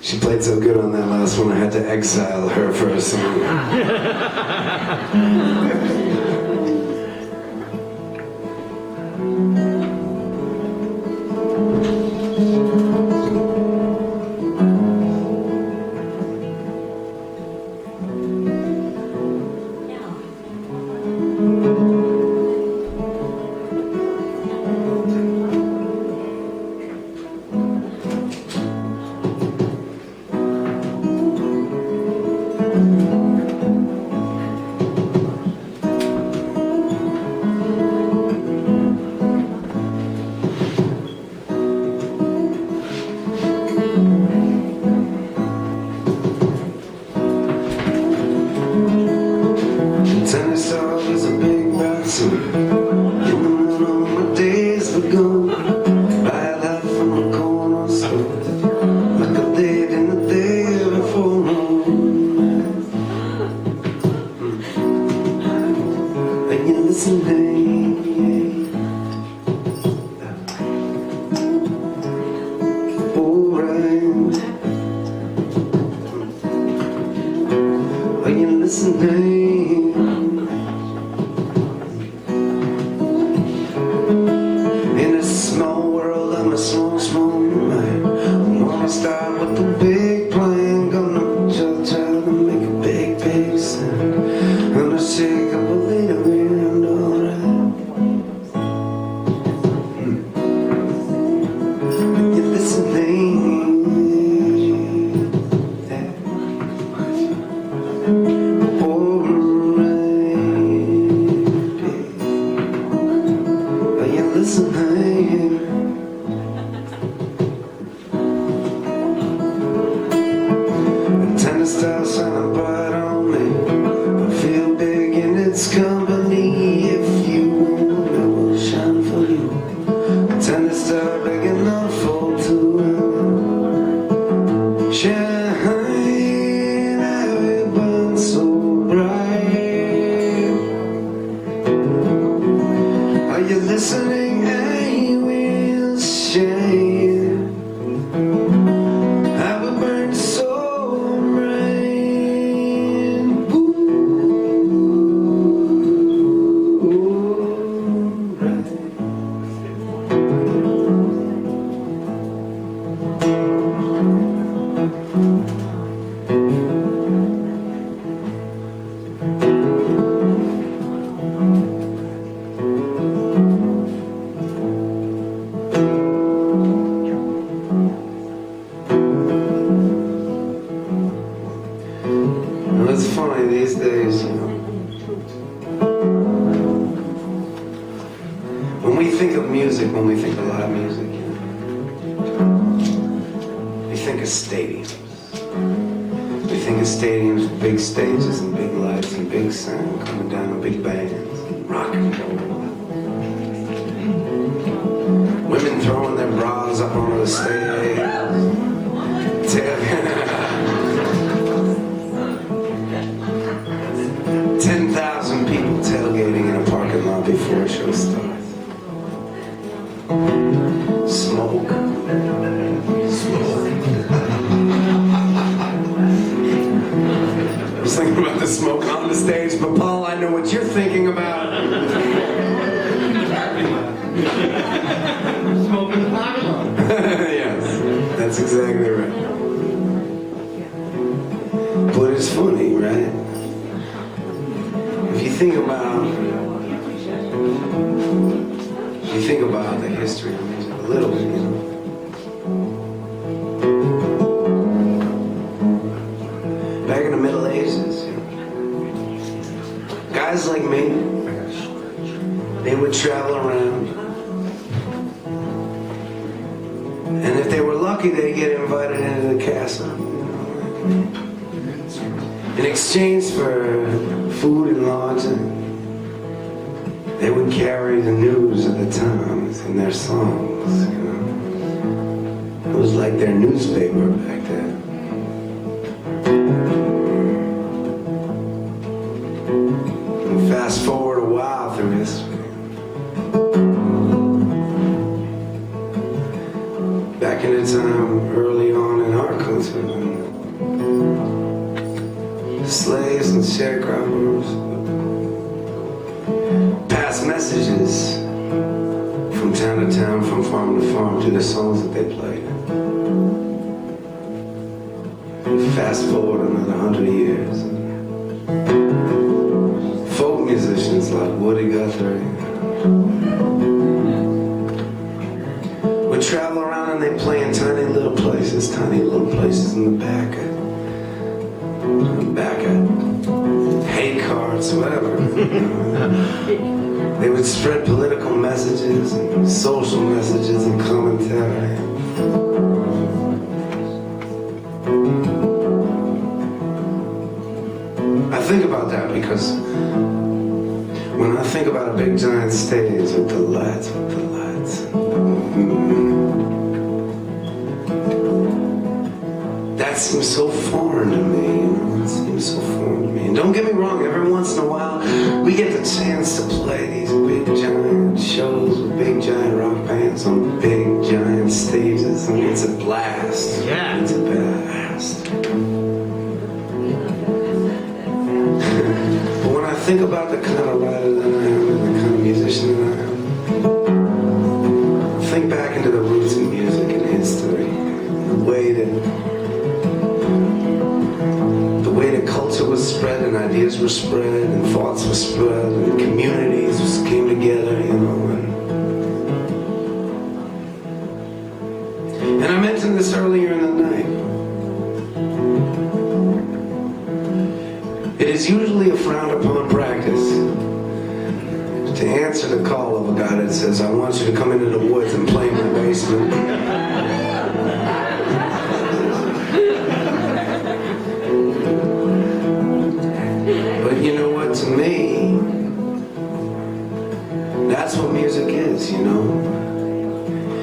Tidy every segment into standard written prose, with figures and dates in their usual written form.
She played so good on that last one, I had to exile her for a song. Tennis dog is a big bouncer. Even when all my days were gone, right out from the corner store, like I did in the day before. And you listening? Alright. Are you listening? Small mind. I wanna start with the big plan. Gonna try to make a big sound. Gonna shake up a little bit, alright. You're listening. Alright. Are you listening? Style shining bright on me. I feel big in its company. If you want, I will shine for you. Tennis star big enough for two. Shine, I will burn so bright. Are you listening? I will shine. I will burn so. It's funny these days, you know. When we think of music, when we think of live music, you know, we think of stadiums. We think of stadiums with big stages and big lights and big sound coming down and big bands, and rock and roll. Women throwing their bras up onto the stage. 10,000 people tailgating in a parking lot before a show starts. Smoke. I was thinking about the smoke on the stage, but Paul, I know what you're thinking about. Smoke in the parking lot. Yes, that's exactly right. But it's funny, right? If you think about the history of music a little bit, you know. Back in the Middle Ages, you know, guys like me, they would travel around, and if they were lucky, they'd get invited into the castle, you know. In exchange for food and lodging, they would carry the news of the times in their songs, you know. It was like their newspaper back then. And fast forward a while through history. back in the time early on in our country, slaves and sharecroppers passed messages from town to town, from farm to farm, to the songs that they played. Fast forward another 100 years, folk musicians like Woody Guthrie would travel around and they play in tiny little places in the back of hay carts, whatever. They would spread political messages and social messages and commentary. I think about that because when I think about a big giant stage with the lights, that seems so foreign to me, you know, it seems so foreign to me. And don't get me wrong, every once in a while we get the chance to play these big giant shows with big giant rock bands on big giant stages. I mean, it's a blast. Yeah. It's a blast. But when I think about the kind of writer that I am and the kind of musician that I am, think back into the roots of music and history, the way that culture was spread and ideas were spread and thoughts were spread and communities just came together, you know. And I mentioned this earlier in the night. It is usually a frowned upon practice to answer the call of a guy that says, I want you to come into the woods and play in my basement. But you know what, to me, that's what music is, you know.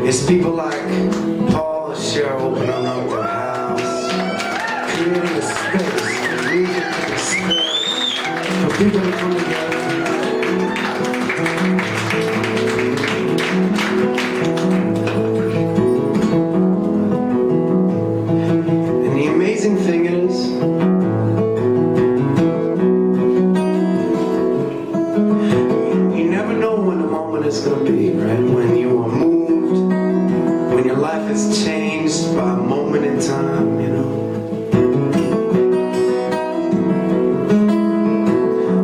It's people like Paul and Cheryl opening up their house, creating a space, music and a space for people to come together. And the amazing thing is, you never know when the moment is going to be, right? When you are moved, when your life is changed by a moment in time, you know.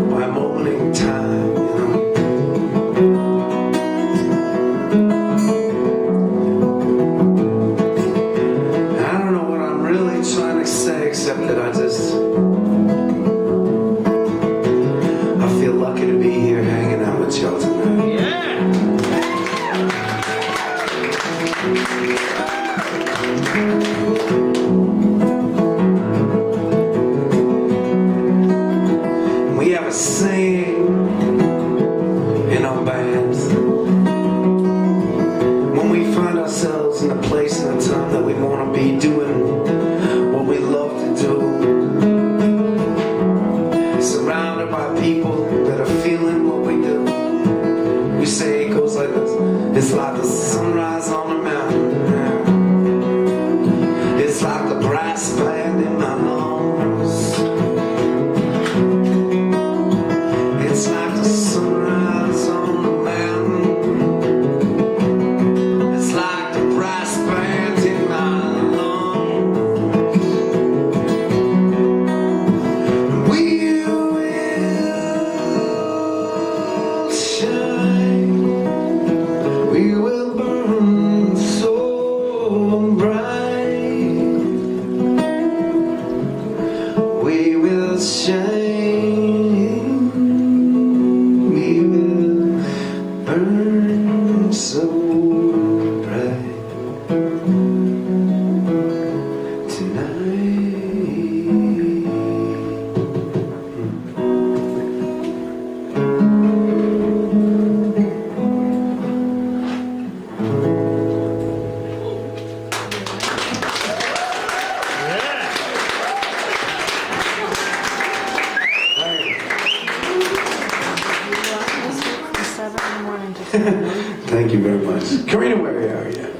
By a moment in time, you know. And I don't know what I'm really trying to say, except that I feel lucky to be here hanging out with y'all tonight. Yeah. We have a saying in our bands. When we find ourselves in a place and a time that we want to be doing what we love to do, surrounded by people that are feeling what we do, we say it goes like this. It's like the sunrise on the mountain. It's like the brass band in my lungs. It's like the sunrise on the mountain. It's like the brass band in my lungs. We will shine. We will burn so bright. We will shine. We will burn so bright tonight. Thank you very much. Karina, where are you?